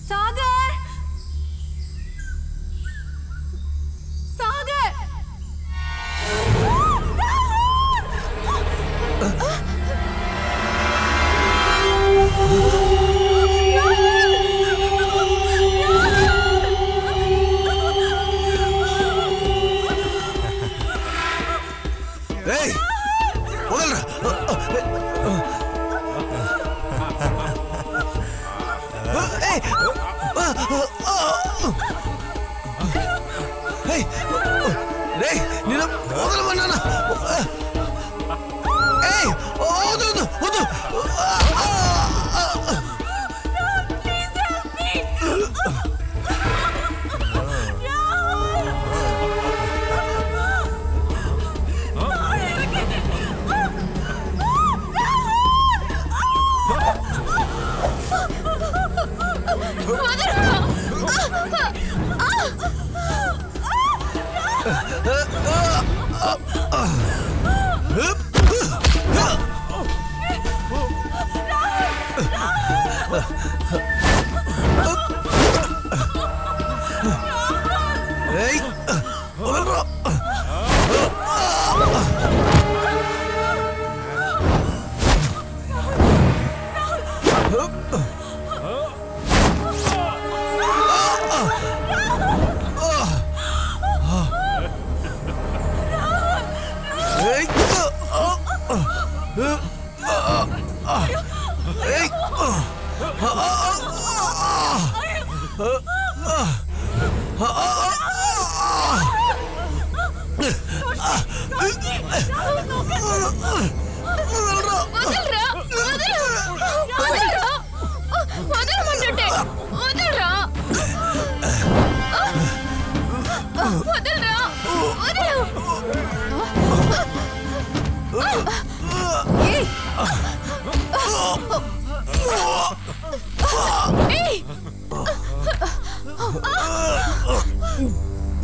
సాగర్ సాగర్ ఏయ్ వదలరా ఏయ్ ఏయ్ రేయ్ నిన్ను వదలమన్నానా ఏయ్ వద్దు వద్దు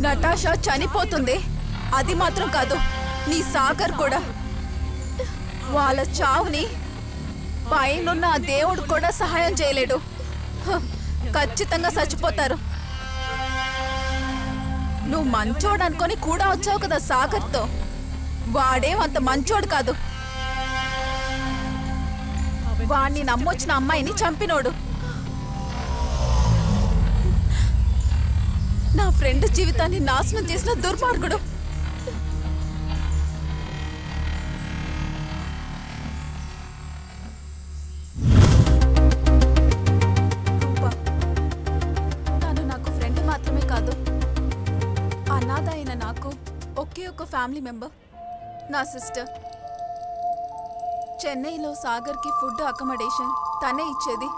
నటాషా చనిపోతుంది అది మాత్రం కాదు నీ సాగర్ కూడా వాళ్ళ చావుని పైనున్న ఆ దేవుడు కూడా సహాయం చేయలేడు ఖచ్చితంగా చచ్చిపోతారు నువ్వు మంచోడు అనుకొని కూడా వచ్చావు కదా సాగర్తో వాడేం అంత మంచోడు కాదు వాణ్ణి నమ్మొచ్చిన అమ్మాయిని చంపినోడు నా ఫ్రెండ్ జీవితాన్ని నాశనం చేసిన దుర్మార్గుడు తను నాకు ఫ్రెండ్ మాత్రమే కాదు అనాథ అయిన నాకు ఒకే ఒక ఫ్యామిలీ మెంబర్ నా సిస్టర్ చెన్నైలో సాగర్కి ఫుడ్ అకామిడేషన్ తనే ఇచ్చేది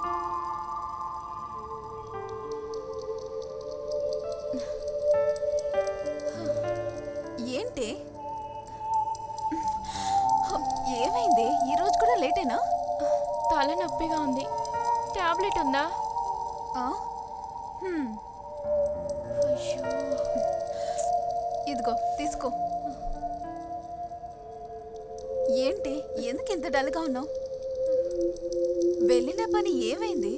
ఏంటి ఏమైంది ఈరోజు కూడా లేటేనా తలనొప్పిగా ఉంది టాబ్లెట్ ఉందా ఇదిగో తీసుకో ఏంటి ఎందుకు ఇంత డల్గా ఉన్నావు వెళ్ళిన పని ఏమైంది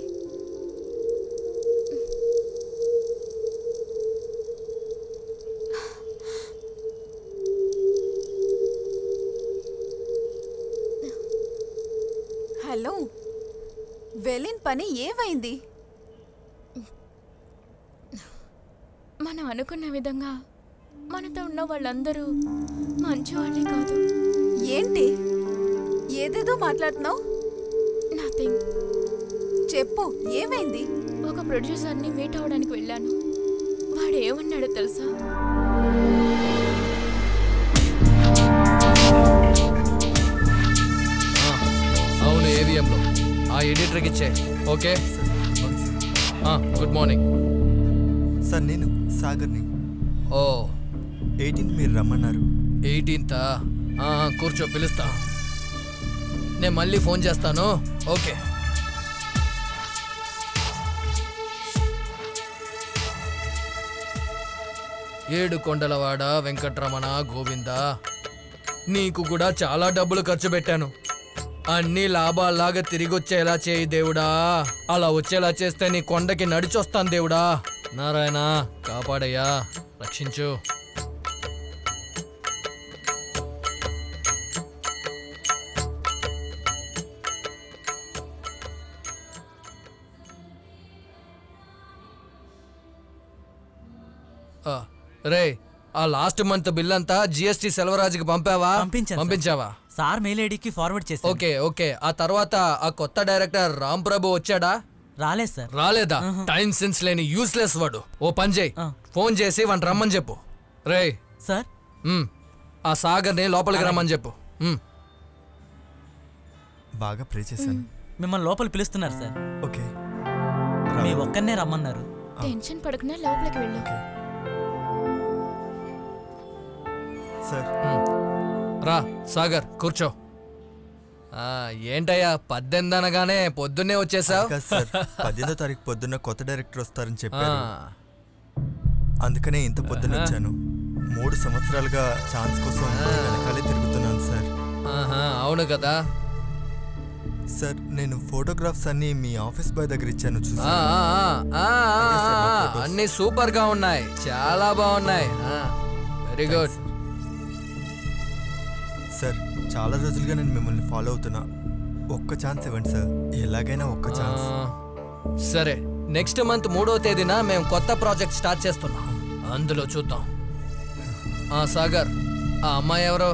హలో వెళ్ళిన పని ఏమైంది మనం అనుకున్న విధంగా మనతో ఉన్న వాళ్ళందరూ మంచివాళ్ళే కాదు ఏంటి ఏదేదో మాట్లాడుతున్నావు నథింగ్ చెప్పు ఏమైంది ఒక ప్రొడ్యూసర్ని మీట్ అవడానికి వెళ్ళాను వాడు ఏమన్నాడో తెలుసా అవును ఏవిఎంలో ఆ ఎడిటర్కి ఇచ్చే ఓకే గుడ్ మార్నింగ్ సార్ నేను సాగర్ని ఓ 18th మీరు రమ్మన్నారు 18th కూర్చో పిలుస్తా నేను మళ్ళీ ఫోన్ చేస్తాను ఓకే ఏడు కొండలవాడ వెంకట్రమణ గోవింద నీకు కూడా చాలా డబ్బులు ఖర్చు పెట్టాను అన్ని లాభాల్లాగా తిరిగి వచ్చేలా చేయి దేవుడా. అలా వచ్చేలా చేస్తే నీ కొండకి నడిచొస్తాను దేవుడా. నారాయణ కాపాడయ్యా, రక్షించు. రే, ఆ లాస్ట్ మంత్ బిల్ అంతా జిఎస్టీ సెల్వరాజుకి పంపావా? పంపించావా? సార్ మెయిల్ ఐడికి ఫార్వర్డ్ చేశాను. Okay okay. ఆ తర్వాత ఆ కొత్త డైరెక్టర్ రామ్ ప్రభు వచ్చాడా? రాలేదు సార్. రాలేదా? టైం సెన్స్ లేని యూస్లెస్ వాడు. ఓ పని చేయి, ఫోన్ చేసి వాడిని రమ్మని చెప్పు. రే సార్, ఆ సాగర్ని లోపలికి రమ్మని చెప్పు. బాగా ప్రే చేశాను. మిమ్మల్ని లోపల పిలుస్తున్నారు సార్. ఓకే, మీ ఒక్కనే రమ్మన్నారు. టెన్షన్ పడకుండా లోపలికి వెళ్ళు. సార్ రా సాగర్, కూర్చో. ఏంటయ్యా 18 అనగానే పొద్దున్నే వచ్చేసావు? కాదు సార్, 18వ తారీఖు పొద్దున్న కొత్త డైరెక్టర్ వస్తారని చెప్పారు. అందుకనే ఇంత పొద్దున్న వచ్చాను. 3 సంవత్సరాలుగా ఛాన్స్ కోసం వెనకాలే తిరుగుతున్నాను సార్. అవును కదా సార్, నేను ఫోటోగ్రాఫ్స్ అన్ని మీ ఆఫీస్ బాయ్ దగ్గర ఇచ్చాను, చూసా. అన్ని సూపర్ గా ఉన్నాయి, చాలా బాగున్నాయి. Very good sir. చాలా రోజులుగా నేను మిమ్మల్ని ఫాలో అవుతున్నా. ఒక్క ఛాన్స్ ఇవ్వండి సార్, ఎలాగైనా ఒక్క ఛాన్స్. సరే, నెక్స్ట్ మంత్ 3వ తేదీన మేము కొత్త ప్రాజెక్ట్ స్టార్ట్ చేస్తున్నాం, అందులో చూద్దాం. సాగర్, ఆ అమ్మాయి ఎవరో?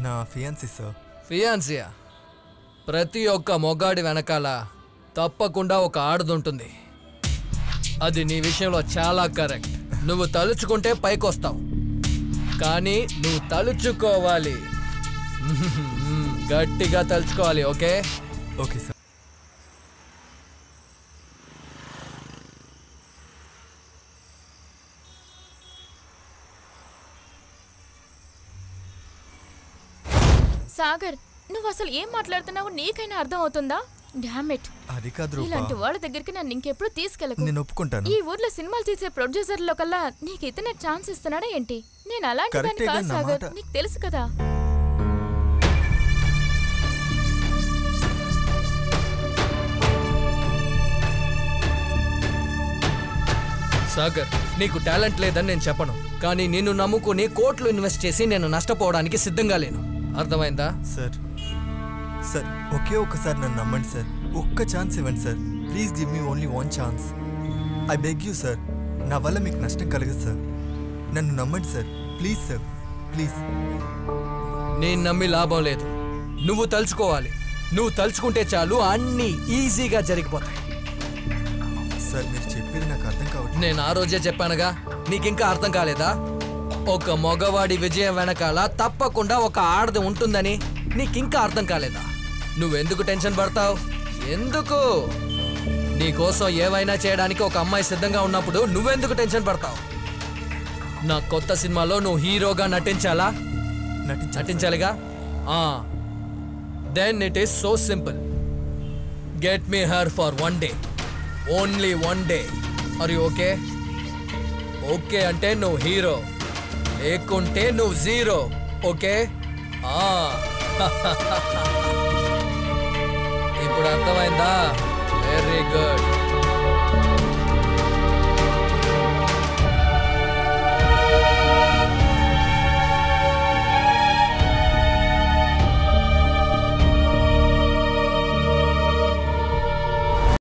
నా ఫియాన్సీ సార్. ఫియాన్సియా? ప్రతి ఒక్క మొగాడి వెనకాల తప్పకుండా ఒక ఆడదుంటుంది. అది నీ విషయంలో చాలా కరెక్ట్. నువ్వు తలుచుకుంటే పైకొస్తావు, కానీ నువ్వు తలుచుకోవాలి, గట్టిగా తలుచుకోవాలి. Okay okay sir. సాగర్, నువ్వు అసలు ఏం మాట్లాడుతున్నావు నీకైనా అర్థం అవుతుందా? Damn it. అది కాదు, ఇలాంటి వాళ్ళ దగ్గరికి నన్ను ఇంకెప్పుడు తీసుకెళ్ళకు. నేను ఒప్పుకుంటాను. ఈ ఊర్లో సినిమాలు తీసే ప్రొడ్యూసర్లో కల్లా నీకు ఇతనే ఛాన్స్ ఇస్తున్నాడా ఏంటి? నేను అలాంటి దాన్ని కాదు సాగర్, నీకు తెలుసు కదా. సాగర్, నీకు టాలెంట్ లేదని నేను చెప్పను, కానీ నిన్ను నమ్ముకుని కోట్లు ఇన్వెస్ట్ చేసి నేను నష్టపోవడానికి సిద్ధంగా లేను. అర్థమైందా? సార్ సార్, ఒకే ఒక్కసారి నన్ను నమ్మండి సార్. ఒక్క ఛాన్స్ ఇవ్వండి sir. Please give me only 1 chance. I beg you sir. నా వల్ల మీకు నష్టం కలగదు సార్. నన్ను నమ్మండి సార్, ప్లీజ్ సార్, ప్లీజ్. నేను నమ్మి లాభం లేదు. నువ్వు తలుచుకోవాలి. నువ్వు తలుచుకుంటే చాలు, అన్నీ ఈజీగా జరిగిపోతాయి. సార్, మీరు చెప్పేది నాకు అర్థం కావట్లేదు. నేను ఆ రోజే చెప్పానుగా, నీకింకా అర్థం కాలేదా? ఒక మగవాడి విజయం వెనకాల తప్పకుండా ఒక ఆడది ఉంటుందని నీకింకా అర్థం కాలేదా? నువ్వెందుకు టెన్షన్ పడతావు? ఎందుకు? నీకోసం ఏవైనా చేయడానికి ఒక అమ్మాయి సిద్ధంగా ఉన్నప్పుడు నువ్వెందుకు టెన్షన్ పడతావు? నా కొత్త సినిమాలో నువ్వు హీరోగా నటించాలా? నటించాలిగా? Then it is so simple. Get me her for 1 day. Only 1 day. Are you okay? Okay అంటే నువ్వు హీరో, లేకుంటే నువ్వు జీరో. ఓకే? ఇప్పుడు అర్థమైందా?